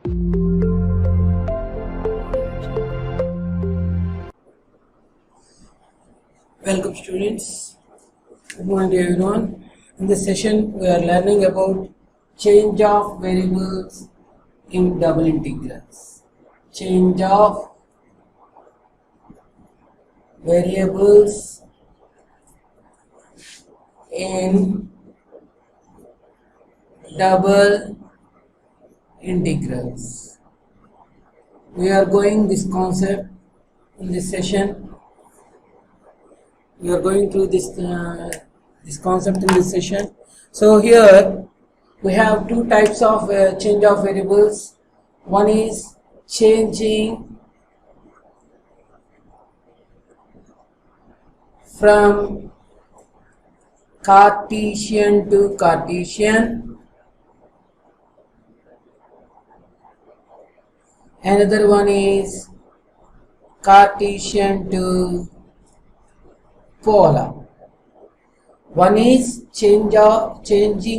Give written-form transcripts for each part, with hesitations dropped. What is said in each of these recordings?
Welcome students. Good morning to everyone. In this session we are learning about change of variables in double integrals. Change of variables in double integrals. We are going this concept in this session. We are going through this concept in this session. So here we have two types of change of variables. One is changing from Cartesian to Cartesian. Another one is Cartesian to polar. One is changing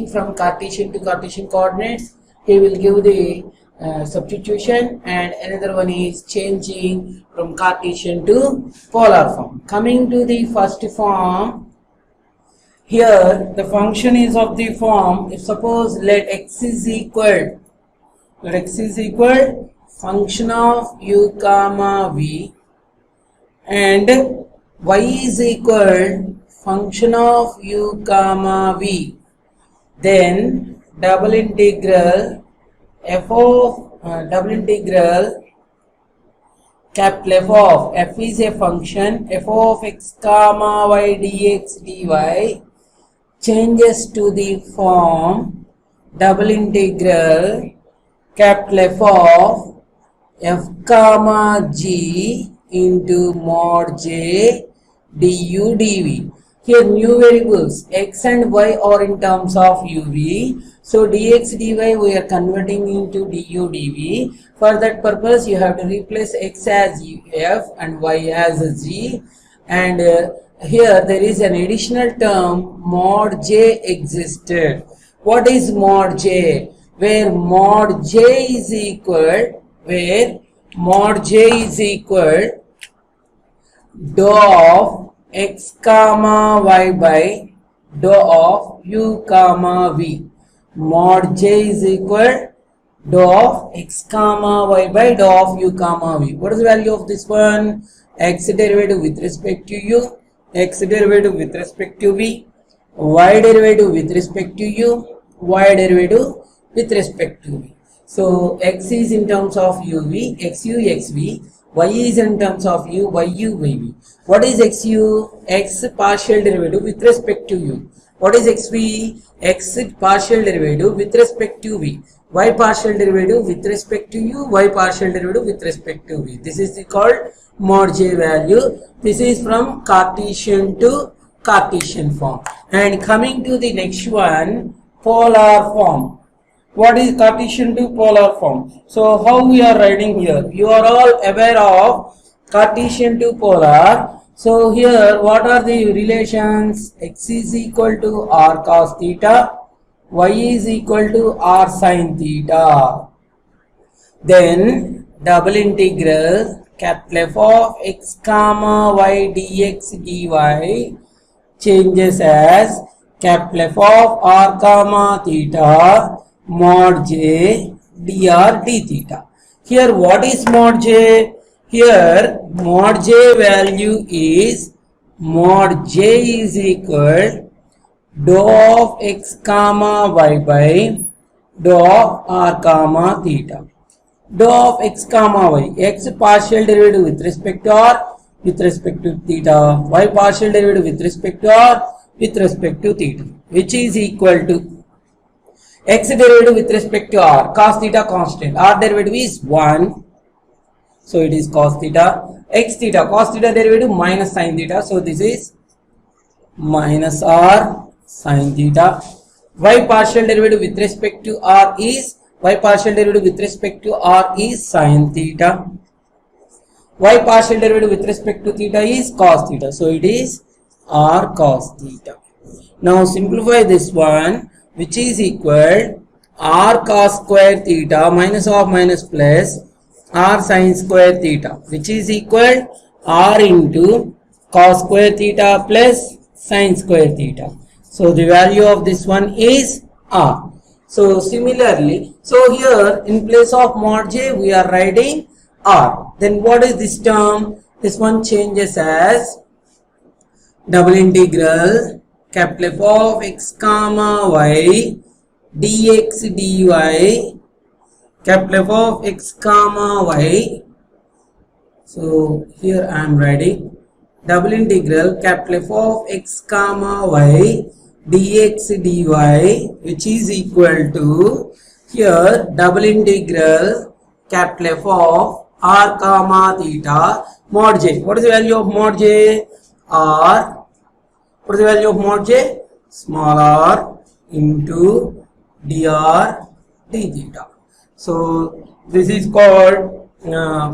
from Cartesian to Cartesian coordinates. He will give the substitution, and another one is changing from Cartesian to polar form. Coming to the first form, here the function is of the form, if suppose let x is equal function of u comma v and y is equal function of u comma v, then double integral capital F of f is a function, f of x comma y dx dy changes to the form double integral capital F of f comma g into mod j du dv. Here new variables x and y are in terms of uv, so dx dy we are converting into du dv. For that purpose you have to replace x as f and y as g, and here there is an additional term mod j existed. What is mod j? Where mod j is equal dou of x comma y by dou of u comma v. Mod j is equal dou of x comma y by dou of u comma v. What is the value of this one? X derivative with respect to u, x derivative with respect to v, y derivative with respect to u, y derivative with respect to v. So x is in terms of uv, xu, xv. Y is in terms of u, yu, yv. What is xu? X partial derivative with respect to u. What is xv? X partial derivative with respect to v. Y partial derivative with respect to u, y partial derivative with respect to v. This is called mod j value. This is from Cartesian to Cartesian form. And coming to the next one, polar form. What is Cartesian to polar form? So how we are writing here? You are all aware of Cartesian to polar. So here what are the relations? X is equal to r cos theta, y is equal to r sin theta. Then double integral capital F of x comma y dx dy changes as capital F of r comma theta mod j dr d theta. Here what is mod j? Here mod j value is mod j is equal dou of x comma y by dou of r comma theta. Dou of x comma y, x partial derivative with respect to r with respect to theta, y partial derivative with respect to r with respect to theta, which is equal to x derivative with respect to r, cos theta constant, r derivative is 1, so it is cos theta, x theta, cos theta derivative minus sin theta, so this is minus r sin theta. Y partial derivative with respect to r is sin theta. Y partial derivative with respect to theta is cos theta, so it is r cos theta. Now simplify this one, which is equal r cos square theta minus of minus plus r sin square theta, which is equal r into cos square theta plus sin square theta. So the value of this one is r. So similarly, so here in place of mod j we are writing r. Then what is this term? This one changes as double integral capital F of x comma y dx dy capital F of x comma y. So here I am writing double integral capital F of x comma y dx dy, which is equal to here double integral capital F of r comma theta mod j. What is the value of mod j? R. What is the value of mod j? Small r into dr d theta. So this is called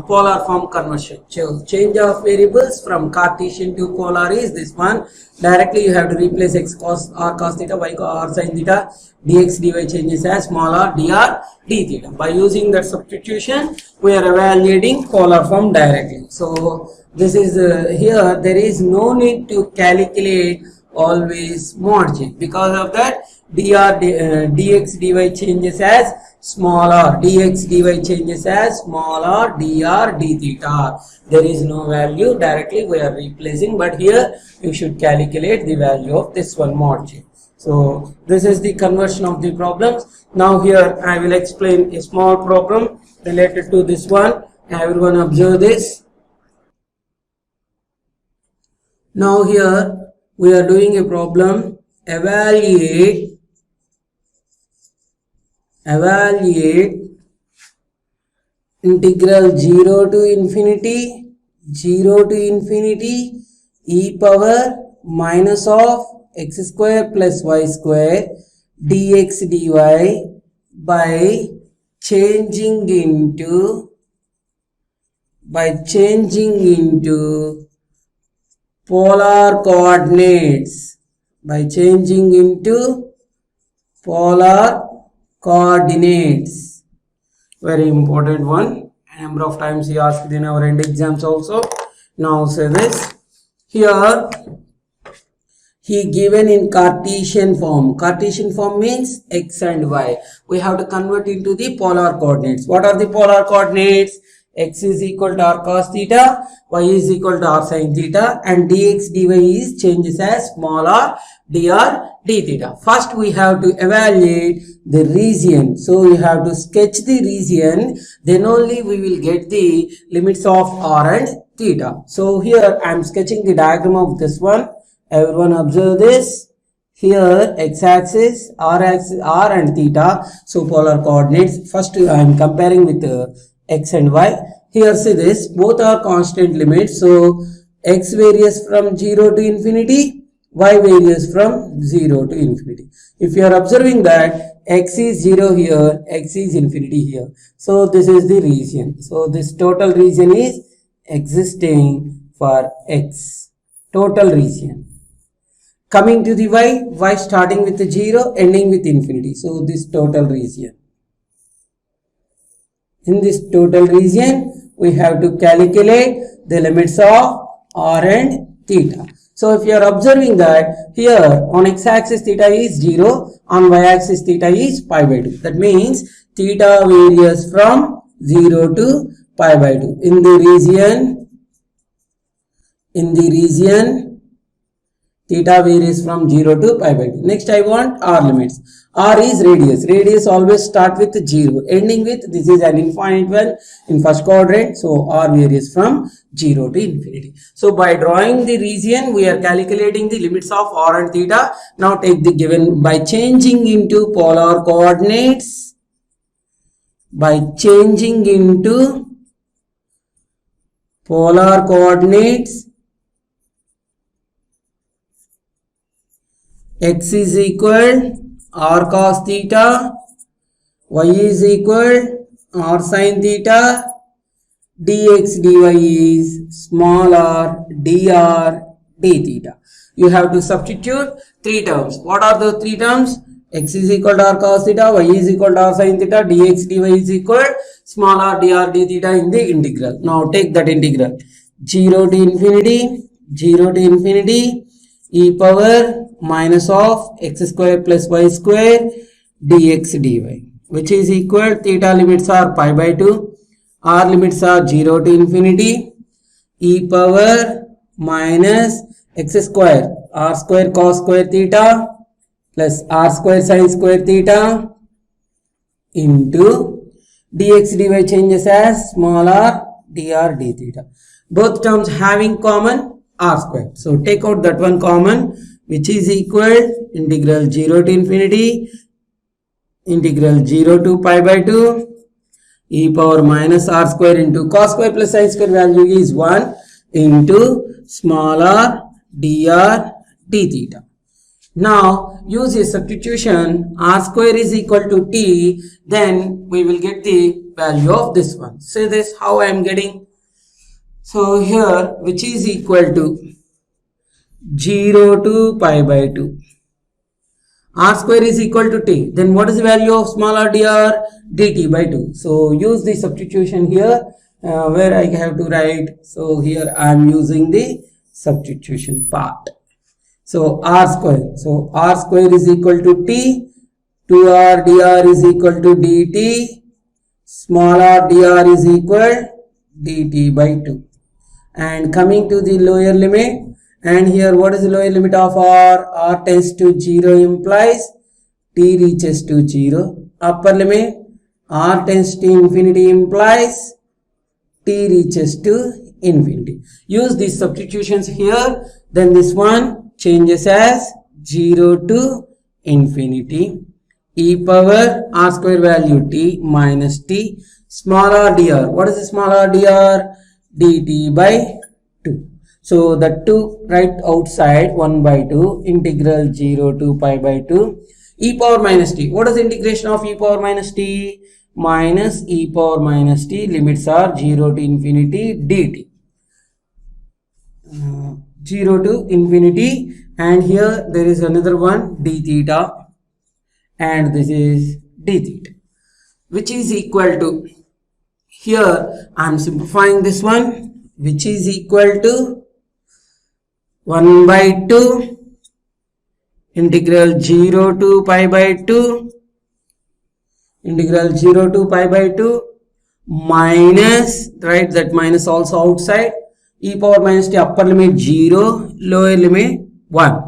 polar form conversion. So change of variables from Cartesian to polar is this one. Directly you have to replace x cos r cos theta, y r sin theta, dx dy changes as small r dr d theta. By using that substitution we are evaluating polar form directly. So this is here there is no need to calculate always mod j. Because of that dx dy changes as small r, dx dy changes as small r dr d theta. There is no value, directly we are replacing, but here you should calculate the value of this one mod j. So this is the conversion of the problems. Now here I will explain a small problem related to this one. Everyone observe this. Now here we are doing a problem, evaluate integral 0 to infinity e power minus of x square plus y square dx dy by changing into polar coordinates. Very important one. A number of times he asked in our end exams also. Now say this. Here he given in Cartesian form. Cartesian form means x and y. We have to convert into the polar coordinates. What are the polar coordinates? X is equal to r cos theta, y is equal to r sin theta, and dx dy is changes as small r dr d theta. First we have to evaluate the region. So you have to sketch the region, then only we will get the limits of r and theta. So here I am sketching the diagram of this one. Everyone observe this. Here x-axis, r-axis, r and theta. So polar coordinates. First I am comparing with x and y. Here see this, both are constant limits. So x varies from 0 to infinity, y varies from 0 to infinity. If you are observing that x is 0 here, x is infinity here. So this is the region. So this total region is existing for x. Total region. Coming to the y starting with the 0, ending with infinity. So this total region. In this total region, we have to calculate the limits of r and theta. So if you are observing that here on x-axis theta is 0, on y-axis theta is pi by 2. That means theta varies from 0 to pi by 2. In the region, theta varies from 0 to pi by 2. Next I want r limits. R is radius. Radius always start with 0, ending with, this is an infinite one in first quadrant. So r varies from 0 to infinity. So by drawing the region, we are calculating the limits of r and theta. Now take the given by changing into polar coordinates. X is equal r cos theta, y is equal r sin theta, dx dy is small r dr d theta. You have to substitute three terms. What are the three terms? x is equal to r cos theta, y is equal to r sin theta, dx dy is equal small r dr d theta in the integral. Now take that integral 0 to infinity, 0 to infinity e power minus of x square plus y square dx dy, which is equal, theta limits are pi by 2, r limits are 0 to infinity e power minus x square r square cos square theta plus r square sin square theta into dx dy changes as small r dr d theta. Both terms having common r square. So take out that one common, which is equal integral 0 to infinity integral 0 to pi by 2 e power minus r square into cos square plus sin square value is 1 into small r dr d theta. Now use a substitution, r square is equal to t, then we will get the value of this one. See this how I am getting. So here which is equal to 0 to pi by 2. R square is equal to t. Then what is the value of small r dr? dt by 2. So use the substitution here where I have to write. So here I am using the substitution part. So r square. So r square is equal to t. 2r dr is equal to dt. Small r dr is equal dt by 2. And coming to the lower limit. And here what is the lower limit of r? R tends to 0 implies t reaches to 0. Upper limit r tends to infinity implies t reaches to infinity. Use these substitutions here. Then this one changes as 0 to infinity e power r square value t minus t small r dr. What is the small r dr? dt by 2. So the 2 right outside 1 by 2 integral 0 to pi by 2 e power minus t. What is the integration of e power minus t? Minus e power minus t, limits are 0 to infinity dt. 0 to infinity, and here there is another one d theta and this is d theta, which is equal to, here I am simplifying this one, which is equal to 1 by 2 integral 0 to pi by 2 integral 0 to pi by 2 minus, right, that minus also outside, e power minus t upper limit 0 lower limit 1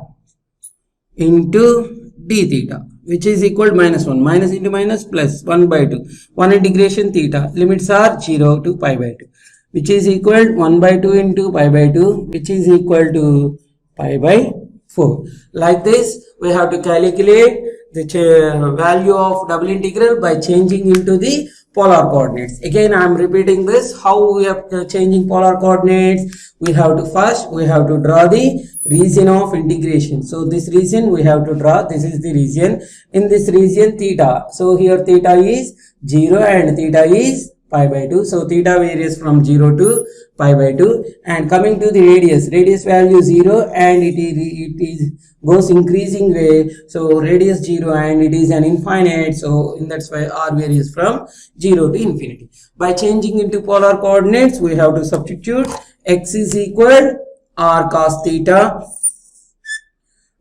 into d theta, which is equal to minus 1, minus into minus plus 1 by 2, 1 integration theta, limits are 0 to pi by 2, which is equal to 1 by 2 into pi by 2, which is equal to pi by 4. Like this we have to calculate the value of double integral by changing into the polar coordinates. Again I am repeating this, how we are changing polar coordinates. We have to first draw the region of integration. So this region we have to draw, this is the region, in this region theta, so here theta is 0 and theta is pi by 2. So theta varies from 0 to pi by 2, and coming to the radius value 0 and it is goes increasing way. So radius 0 and it is an infinite, so in that's why r varies from 0 to infinity. By changing into polar coordinates we have to substitute x is equal r cos theta,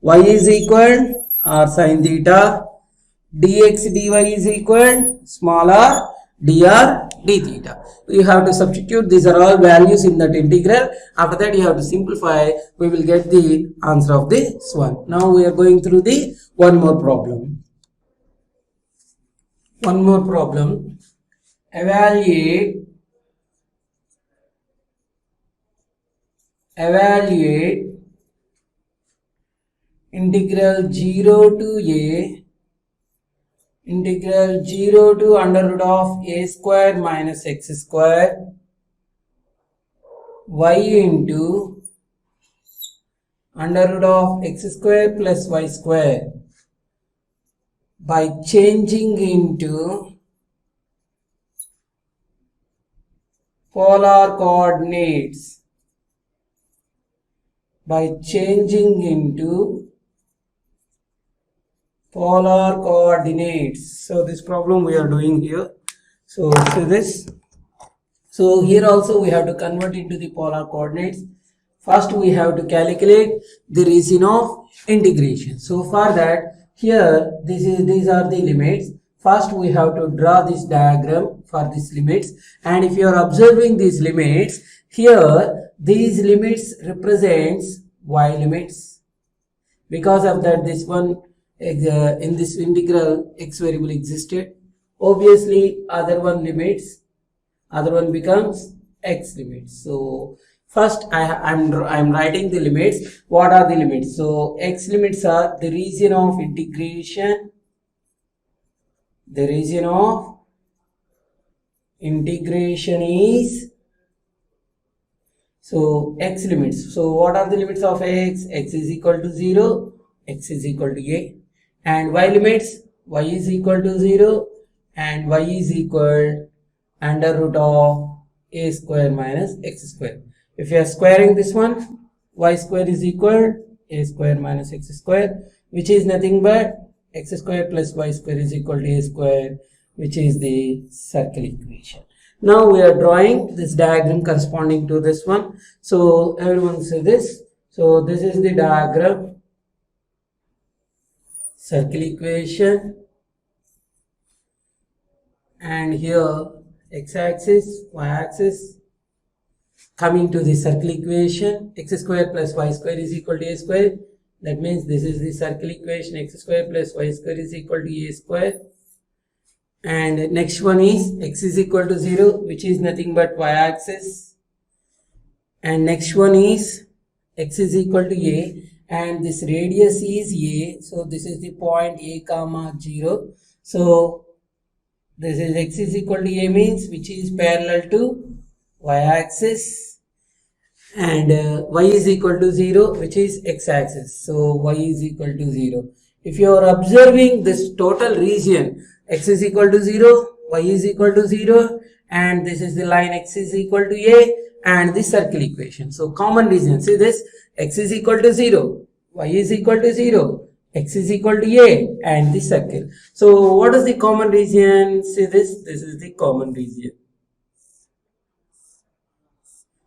y is equal r sin theta, dx dy is equal small r dr d theta. You have to substitute, these are all values in that integral. After that you have to simplify, we will get the answer of this one. Now we are going through the one more problem. Evaluate integral 0 to a integral 0 to under root of a square minus x square y into under root of x square plus y square by changing into polar coordinates. By changing into polar coordinates. So this problem we are doing here. So this. So here also we have to convert into the polar coordinates. First we have to calculate the region of integration. So for that, here these are the limits. First we have to draw this diagram for these limits, and if you are observing these limits, here these limits represents y limits. Because of that, this one in this integral x variable existed. Obviously other one becomes x limits. So first I'm writing the limits. What are the limits? So x limits are the region of integration. The region of integration is, so x limits. So what are the limits of x? X is equal to 0, x is equal to a. And y limits, y is equal to 0 and y is equal under root of a square minus x square. If you are squaring this one, y square is equal a square minus x square, which is nothing but x square plus y square is equal to a square, which is the circle equation. Now we are drawing this diagram corresponding to this one. So everyone say this. So this is the diagram, circle equation, and here x-axis, y-axis. Coming to the circle equation, x square plus y square is equal to a square. That means this is the circle equation, x square plus y square is equal to a square. And next one is x is equal to 0, which is nothing but y-axis. And next one is x is equal to a, and this radius is a. So this is the point a comma 0. So this is x is equal to a means which is parallel to y-axis, and y is equal to 0, which is x-axis. So y is equal to 0. If you are observing this total region, x is equal to 0, y is equal to 0, and this is the line x is equal to a, and the circle equation. So common region, see this, x is equal to 0, y is equal to 0, x is equal to a, and the circle. So what is the common region? See this is the common region.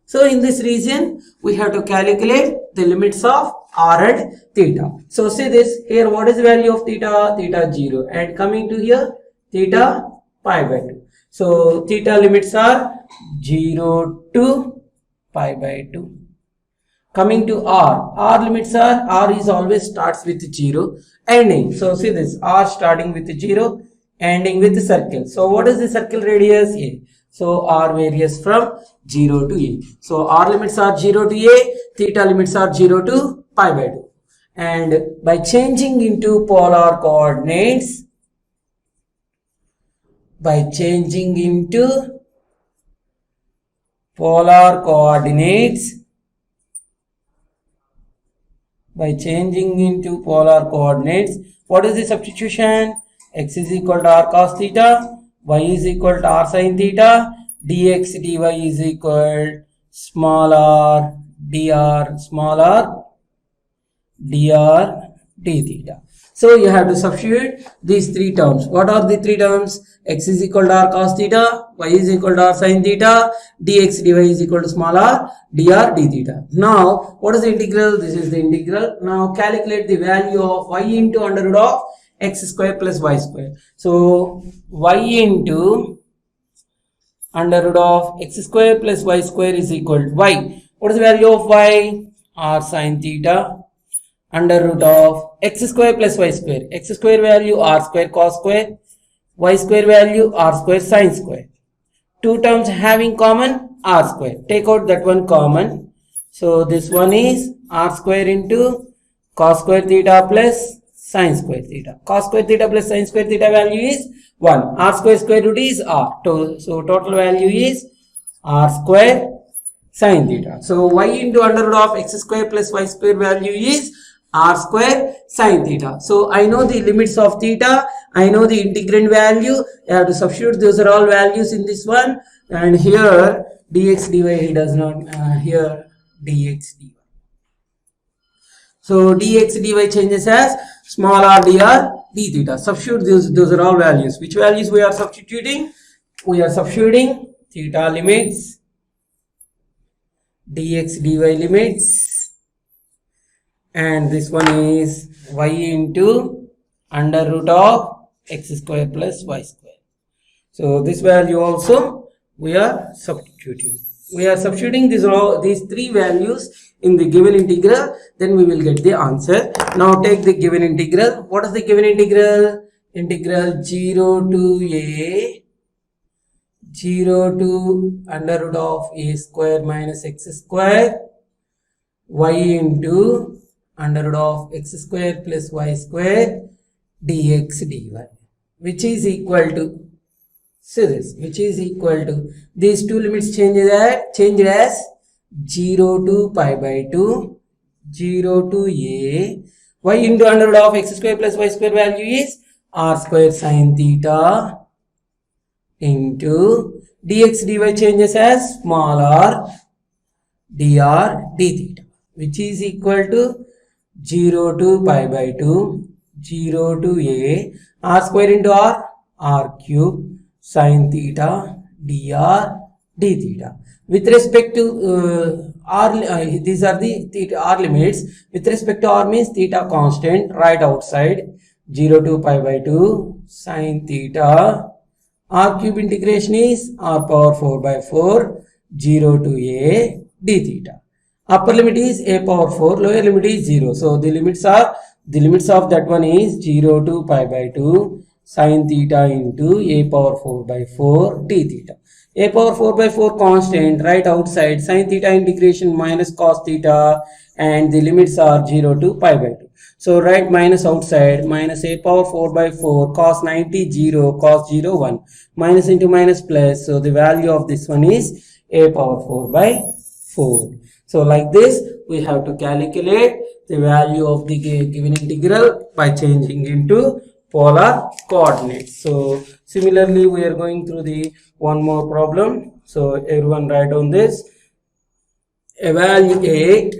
So in this region, we have to calculate the limits of r and theta. So see this, here what is the value of theta? Theta 0, and coming to here, theta pi by 2. So theta limits are 0 to pi by 2. Coming to r limits are, r is always starts with 0, ending. So see this, r starting with 0, ending with circle. So what is the circle radius? A. So r varies from 0 to a. So r limits are 0 to a, theta limits are 0 to pi by 2. And by changing into polar coordinates, by changing into polar coordinates, what is the substitution? X is equal to r cos theta, y is equal to r sin theta, dx dy is equal small r dr d theta. So you have to substitute these three terms. What are the three terms? X is equal to r cos theta, y is equal to r sin theta, dx dy is equal to small r dr d theta. Now what is the integral? This is the integral. Now calculate the value of y into under root of x square plus y square. So y into under root of x square plus y square is equal to y. What is the value of y? R sin theta under root of x square plus y square. X square value r square cos square, y square value r square sin square. Two terms having common, r square. Take out that one common. So this one is r square into cos square theta plus sin square theta. Cos square theta plus sin square theta value is 1. R square root is r. So total value is r square sin theta. So y into under root of x square plus y square value is r square sin theta. So I know the limits of theta, I know the integrand value. I have to substitute, those are all values in this one, and here dx dy, he does not, here dx dy. So dx dy changes as small r dr d theta. Substitute those are all values. Which values we are substituting? We are substituting theta limits, dx dy limits, and this one is y into under root of x square plus y square. So this value also we are substituting. We are substituting these three values in the given integral, then we will get the answer. Now take the given integral. What is the given integral? Integral 0 to under root of a square minus x square y into under root of x square plus y square dx dy, which is equal to, see this, which is equal to, these two limits changed as 0 to pi by 2, 0 to a, y into under root of x square plus y square value is r square sin theta into dx dy changes as small r dr d theta, which is equal to 0 to pi by 2, 0 to a, r square into r cube sin theta dr d theta. With respect to these are the theta r limits. With respect to r means theta constant, right outside 0 to pi by 2 sin theta, r cube integration is r power 4 by 4, 0 to a d theta. Upper limit is a power 4, lower limit is 0. So the limits of that one is 0 to pi by 2 sin theta into a power 4 by 4 d theta. A power 4 by 4 constant, right outside sin theta integration minus cos theta, and the limits are 0 to pi by 2. So write minus outside, minus a power 4 by 4 cos 90 0 cos 0 1, minus into minus plus. So the value of this one is a power 4 by 4. So like this we have to calculate the value of the given integral by changing into polar coordinates. So similarly we are going through the one more problem. So everyone write on this. Evaluate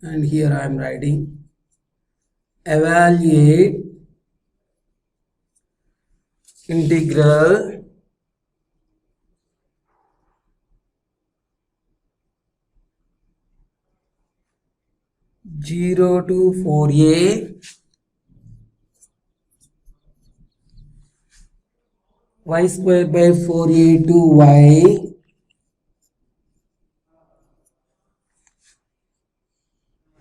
and here I am writing evaluate integral zero to 4a y square by 4a to y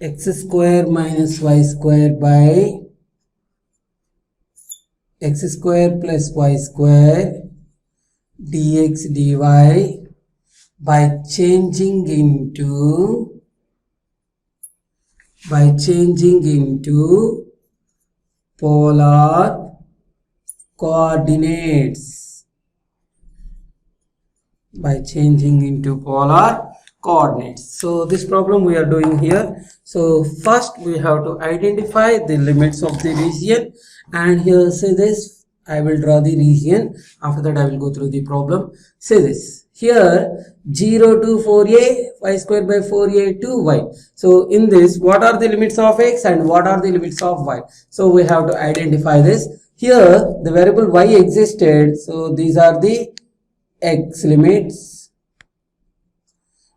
x square minus y square by x square plus y square dx dy by changing into polar coordinates. So this problem we are doing here. So first we have to identify the limits of the region, and here say this, I will draw the region. After that I will go through the problem. Say this, here 0 to 4a y square by 4a to y. So in this, what are the limits of x and what are the limits of y? So we have to identify this. Here the variable y existed, so these are the x limits,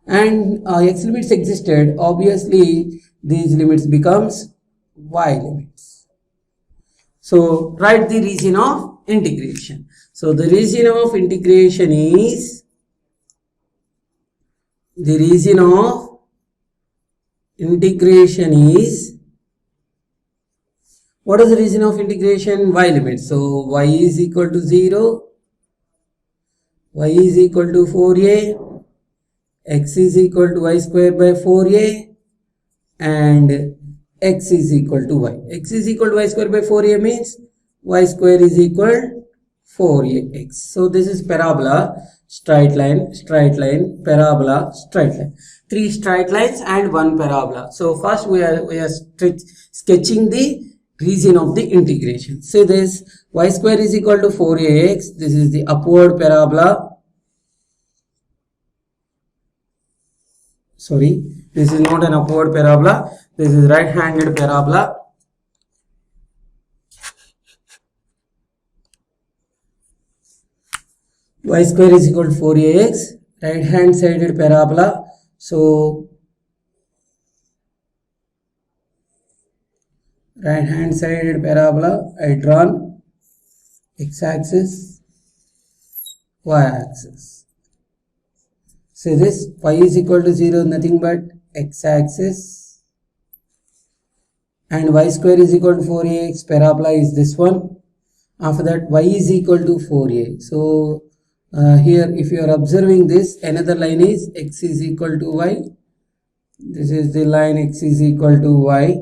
and x limits existed, obviously these limits becomes y limits. So write the region of integration. So the region of integration is what is the region of integration? Y limits. So y is equal to 0, y is equal to 4a, x is equal to y square by 4a, and x is equal to y. X is equal to y square by 4a means y square is equal 4ax. So this is parabola, straight line, parabola, straight line. 3 straight lines and 1 parabola. So first we are sketching the region of the integration. Say this, y square is equal to 4ax. This is the upward parabola. sorry, this is not an upward parabola, this is right-handed parabola. Y square is equal to 4ax, right hand sided parabola. So right hand sided parabola, I drawn x axis, y axis. So this y is equal to 0, nothing but x axis, and y square is equal to 4ax, parabola is this one. After that y is equal to 4a. So here if you are observing this, another line is x is equal to y. This is the line x is equal to y,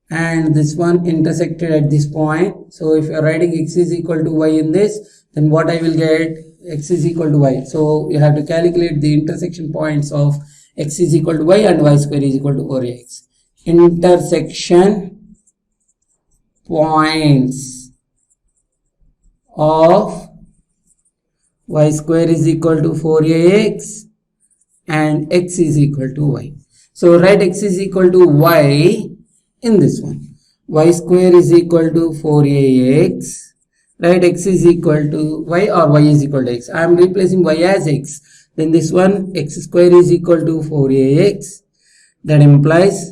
and this one intersected at this point. So if you are writing x is equal to y in this, then what I will get? X is equal to y. So you have to calculate the intersection points of x is equal to y and y square is equal to 4ax. Intersection points of y square is equal to 4ax and x is equal to y. So write x is equal to y in this one. Y square is equal to 4ax. Right, x is equal to y or y is equal to x. I am replacing y as x. Then this one x square is equal to 4ax. That implies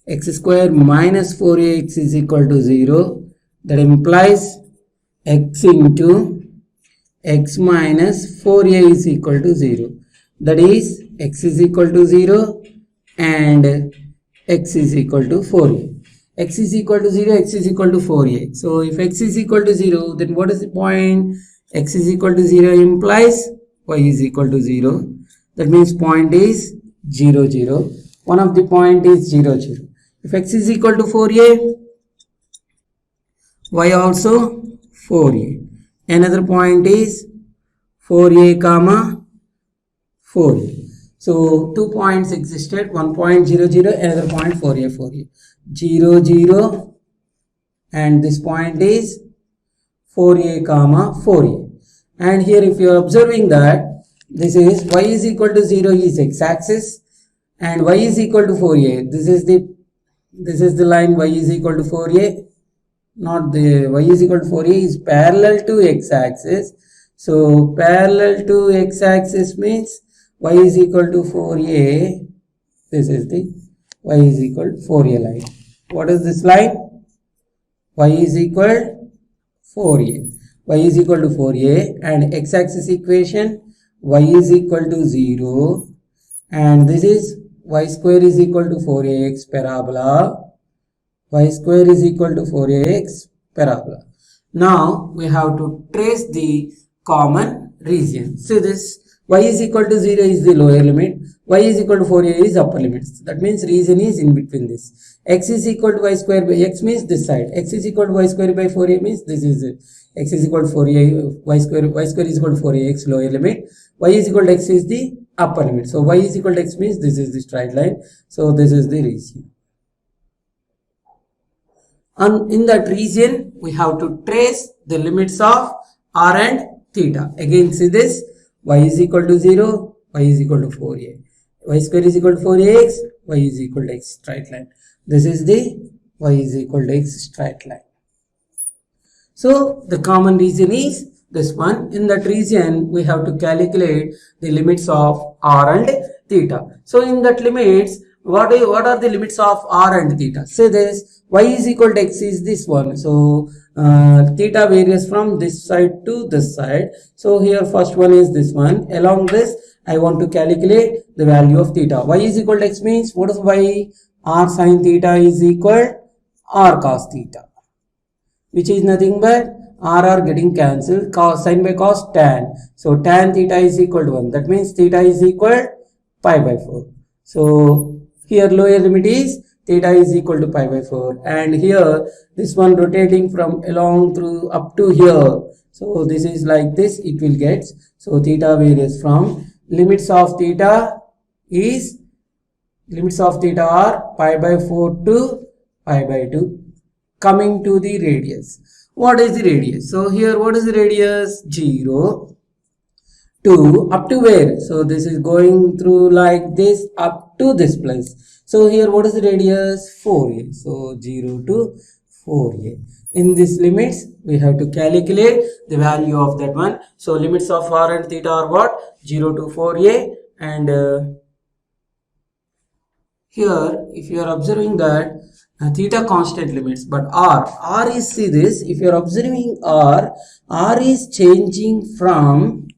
x square minus 4ax is equal to 0. That implies x into x minus 4a is equal to 0. That is x is equal to 0 and x is equal to 4a. X is equal to 0, x is equal to 4a. So if x is equal to 0, then what is the point? X is equal to 0 implies y is equal to 0. That means point is 0, 0. One of the point is 0, 0. If x is equal to 4a, y also 4a. Another point is 4a comma 4a. So 2 points existed, one point 0, 0, another point 4a, 4a. 0, 0, and this point is 4a comma 4a. And here if you are observing that this is y is equal to 0 is x-axis and y is equal to 4a. This is the line y is equal to 4a. Not the y is equal to 4a is parallel to x-axis. So parallel to x-axis means y is equal to 4a. This is the y is equal to 4a line. What is this line? Y is equal 4a. Y is equal to 4a and x-axis equation y is equal to 0 and this is y square is equal to 4ax parabola. Y square is equal to 4ax parabola. Now we have to trace the common region. So this y is equal to 0 is the lower limit, y is equal to 4a is upper limit. That means region is in between this. X is equal to y square by x means this side. X is equal to y square by 4a means this is it. X is equal to 4a, y square is equal to 4ax lower limit. Y is equal to x is the upper limit. So y is equal to x means this is the straight line. So this is the region. And in that region, we have to trace the limits of r and theta. Again, see this, y is equal to 0, y is equal to 4a. Y square is equal to 4ax, y is equal to x straight line. This is the y is equal to x straight line. So the common region is this one. In that region, we have to calculate the limits of r and theta. So in that limits, what are the limits of r and theta? Say this, y is equal to x is this one. So theta varies from this side to this side. So here first one is this one. Along this, I want to calculate the value of theta. Y is equal to x means what is y? R sin theta is equal r cos theta, which is nothing but r getting cancelled, cos sin by cos tan. So tan theta is equal to 1. That means theta is equal pi by 4. So here lower limit is theta is equal to pi by 4, and here this one rotating from along through up to here. So this is like this, it will get. So theta varies from limits of theta are pi by 4 to pi by 2. Coming to the radius. What is the radius? So here what is the radius? 0. to up to where? So this is going through like this up to this place. So here what is the radius? 4a. So 0 to 4a. In this limits we have to calculate the value of that one. So limits of r and theta are what? 0 to 4a, and here if you are observing that theta constant limits, but r is, see this, if you are observing r is changing from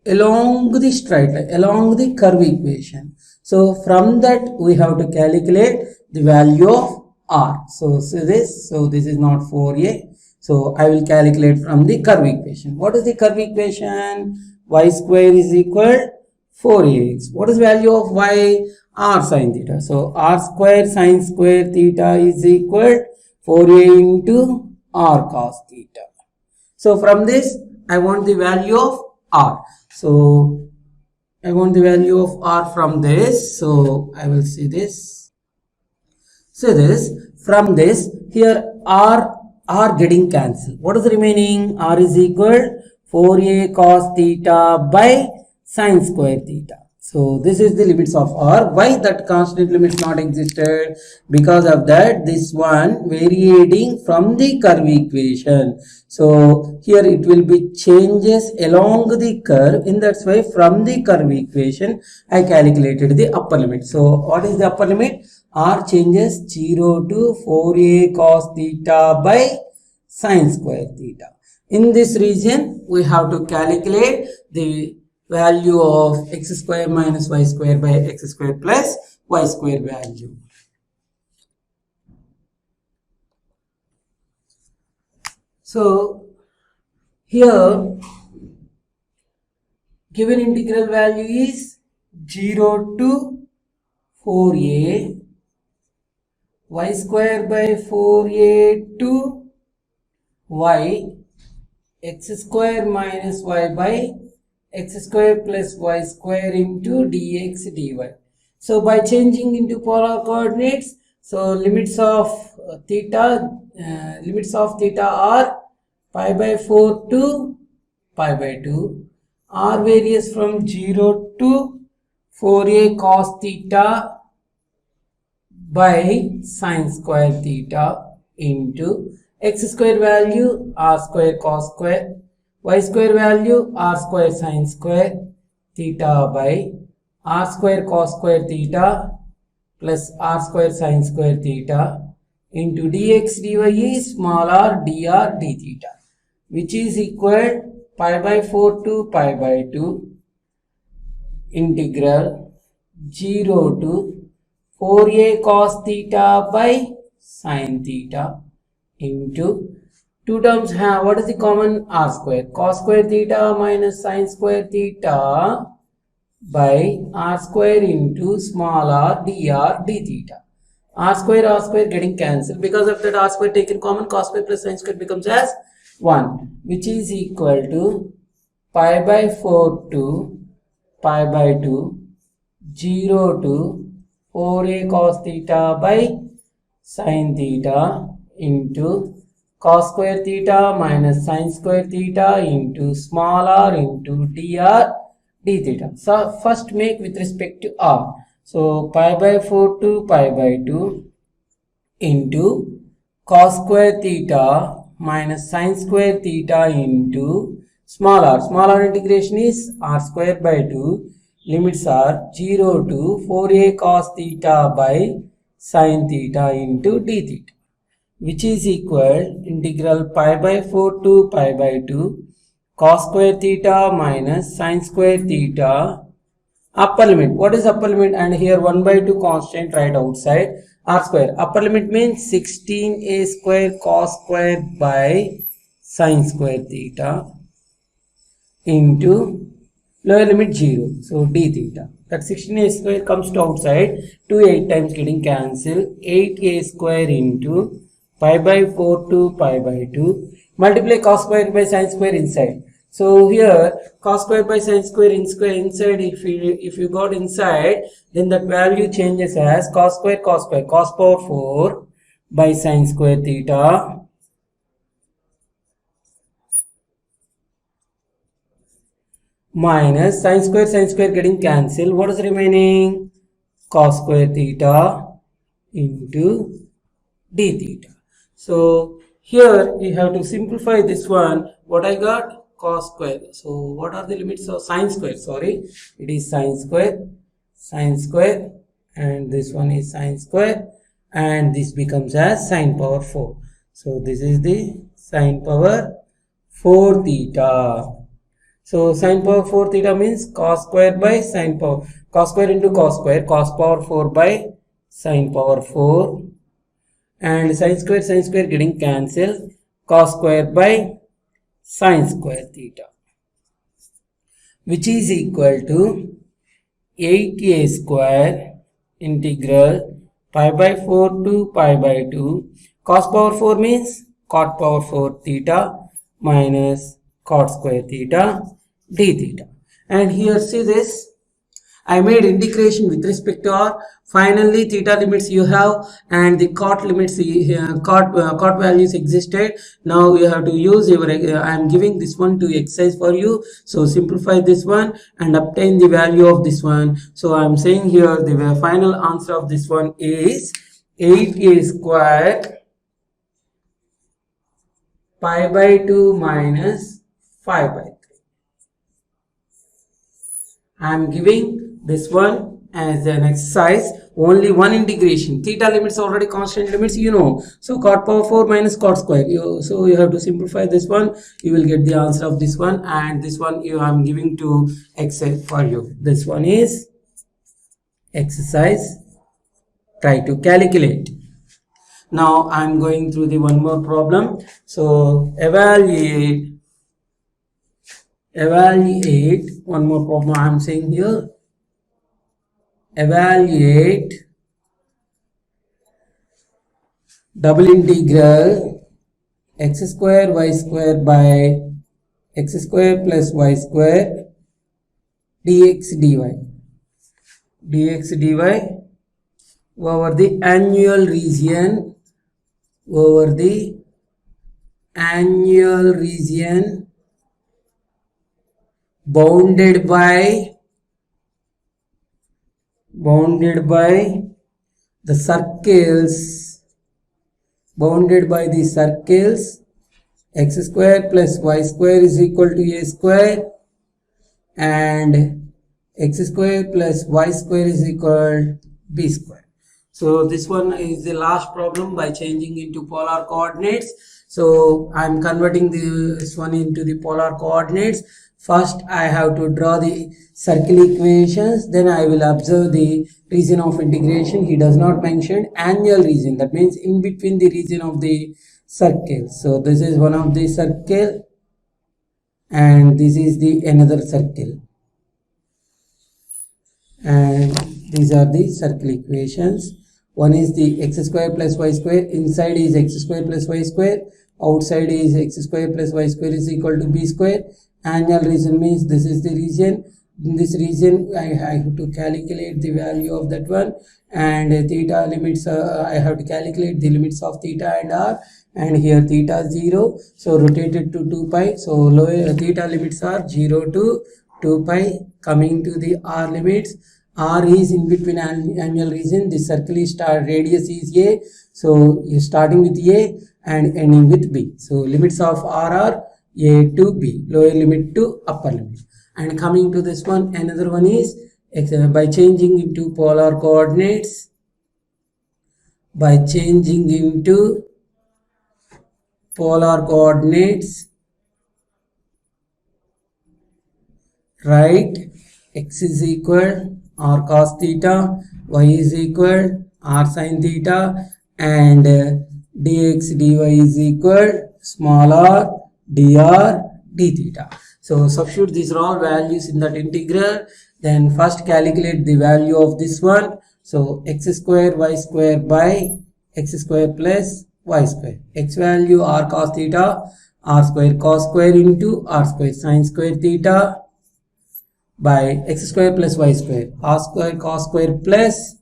along the straight line, along the curve equation. So from that we have to calculate the value of r. So this is not 4a. So I will calculate from the curve equation. What is the curve equation? Y square is equal 4ax. What is value of y? R sin theta. So r square sin square theta is equal 4a into r cos theta. So from this I want the value of r. So I want the value of r from this. So I will see this. So this, from this, here r getting cancelled. What is remaining? R is equal 4a cos theta by sin square theta. So this is the limits of r. Why that constant limits not existed? Because of that this one varying from the curve equation. So here it will be changes along the curve. In that way, from the curve equation I calculated the upper limit. So what is the upper limit? R changes 0 to 4a cos theta by sin square theta. In this region we have to calculate the value of x square minus y square by x square plus y square value. So here given integral value is 0 to 4a y square by 4a to y x square minus y by x square plus y square into dx dy. So by changing into polar coordinates, so limits of theta are pi by 4 to pi by 2. R varies from 0 to 4a cos theta by sin square theta into x square value r square cos square, y square value r square sin square theta by r square cos square theta plus r square sin square theta into dx dy is small r dr d theta, which is equal pi by 4 to pi by 2 integral 0 to 4a cos theta by sin theta into two terms have, what is the common? R square cos square theta minus sin square theta by r square into small r dr d theta. R square getting cancelled. Because of that r square taken common, cos square plus sin square becomes as 1, which is equal to pi by 4 to pi by 2 0 to 4a cos theta by sin theta into cos square theta minus sin square theta into small r into dr d theta. So first make with respect to r. So pi by 4 to pi by 2 into cos square theta minus sin square theta into small r. Small r integration is r square by 2. Limits are 0 to 4a cos theta by sin theta into d theta, which is equal integral pi by 4 to pi by 2 cos square theta minus sin square theta upper limit. What is upper limit? And here 1 by 2 constant right outside. R square upper limit means 16a square cos square by sin square theta into lower limit 0. So d theta. That 16a square comes to outside. 2 8 times getting cancelled. 8a square into pi by 4 to pi by 2. Multiply cos square by sin square inside. So here cos square by sin square inside, if you got inside, then that value changes as cos power 4 by sin square theta minus sin square getting cancelled. What is remaining? Cos square theta into d theta. So here we have to simplify this one. What I got? Cos square. So what are the limits of sin square? Sorry, it is sin square, and this one is sin square, and this becomes as sin power 4. So this is the sin power 4 theta. So sin power 4 theta means cos square by sin power, cos square into cos square, cos power 4 by sin power 4, and sin square getting cancelled, cos square by sin square theta, which is equal to 8a square integral pi by 4 to pi by 2, cos power 4 means cot power 4 theta minus cot square theta d theta. And here see this, I made integration with respect to r. Finally theta limits you have, and the cot limits, cot values existed. Now you have to use your, I am giving this one to exercise for you. So simplify this one and obtain the value of this one. So I am saying here the final answer of this one is 8a square pi by 2 minus 5 by 3. I am giving this one as an exercise, only one integration. Theta limits already constant limits, you know. So cot power 4 minus cot square. So you have to simplify this one. You will get the answer of this one, and this one I am giving to exercise for you. This one is exercise. Try to calculate. Now I am going through the one more problem. So evaluate one more problem I am saying here. Evaluate double integral x square y square by x square plus y square dx dy over the annual region bounded by the circles x square plus y square is equal to a square, and x square plus y square is equal to b square. So this one is the last problem by changing into polar coordinates. So I am converting this one into the polar coordinates. First I have to draw the circle equations, then I will observe the region of integration. He does not mention annual region, that means in between the region of the circle. So this is one of the circle, and this is the another circle, and these are the circle equations. One is the x square plus y square, inside is x square plus y square, outside is x square plus y square is equal to b square. Annual region means this is the region. In this region I have to calculate the value of that one, and theta limits, I have to calculate the limits of theta and r, and here theta 0, so rotated to 2 pi. So lower theta limits are 0 to 2 pi. Coming to the r limits, r is in between annual region. The circle is radius is a, so you starting with a and ending with b. So limits of r are a to b, lower limit to upper limit. And coming to this one, another one is by changing into polar coordinates, right, x is equal r cos theta, y is equal r sin theta, and dx dy is equal small r dr d theta. So substitute these are all values in that integral. Then first calculate the value of this one. So x square y square by x square plus y square. X value r cos theta, r square cos square into r square sin square theta by x square plus y square, r square cos square plus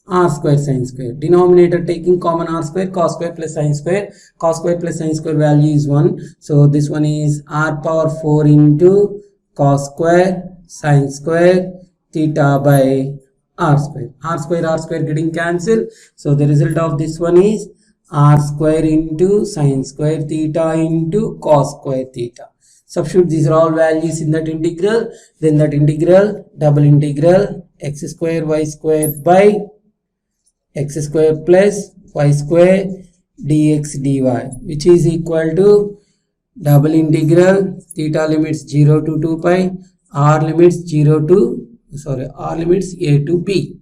r square sin square. Denominator taking common r square, cos square plus sin square. Cos square plus sin square value is 1. So this one is r power 4 into cos square sin square theta by r square. R square getting cancelled. So the result of this one is r square into sin square theta into cos square theta. Substitute these are all values in that integral. Then that integral, double integral x square y square by x square plus y square dx dy, which is equal to double integral theta limits 0 to 2 pi, r limits r limits a to b.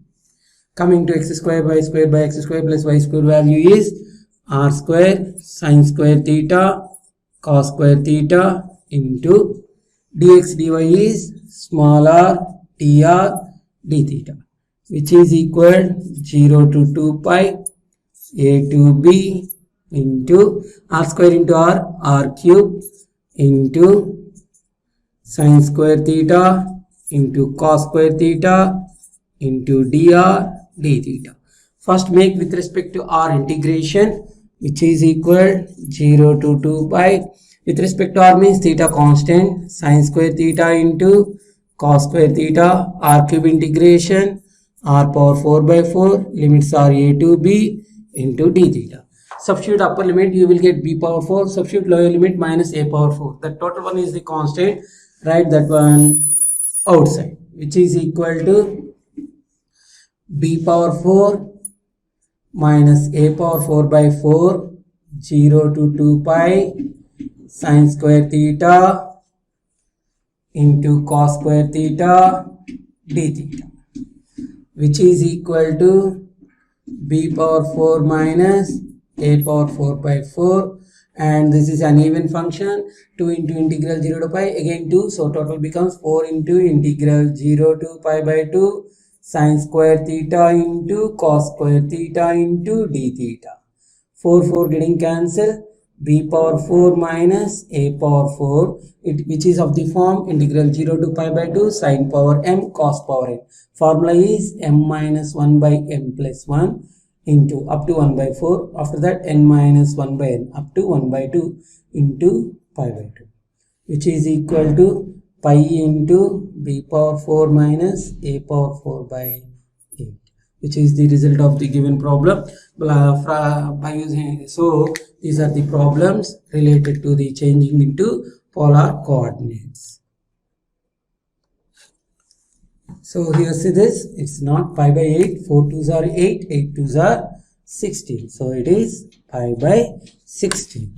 Coming to x square y square by x square plus y square value is r square sin square theta cos square theta into dx dy is small r dr d theta, which is equal 0 to 2 pi a to b into r square into r cube into sin square theta into cos square theta into dr d theta. First make with respect to r integration, which is equal 0 to 2 pi. With respect to r means theta constant, sin square theta into cos square theta, r cube integration, r power 4 by 4, limits are a to b into d theta. Substitute upper limit, you will get b power 4, substitute lower limit minus a power 4. The total one is the constant, write that one outside, which is equal to b power 4 minus a power 4 by 4, 0 to 2 pi sin square theta into cos square theta d theta, which is equal to b power 4 minus a power 4 by 4, and this is an even function, 2 into integral 0 to pi, again 2, so total becomes 4 into integral 0 to pi by 2 sin square theta into cos square theta into d theta. 4 getting cancelled, b power 4 minus a power 4, which is of the form integral 0 to pi by 2 sin power m cos power n. Formula is m minus 1 by m plus 1 into up to 1 by 4. After that n minus 1 by n up to 1 by 2 into pi by 2, which is equal to pi into b power 4 minus a power 4 by 8, which is the result of the given problem. By using, so these are the problems related to the changing into polar coordinates. So here see this, it's not pi by 8, 4 2s are 8, 8 2s are 16. So it is pi by 16.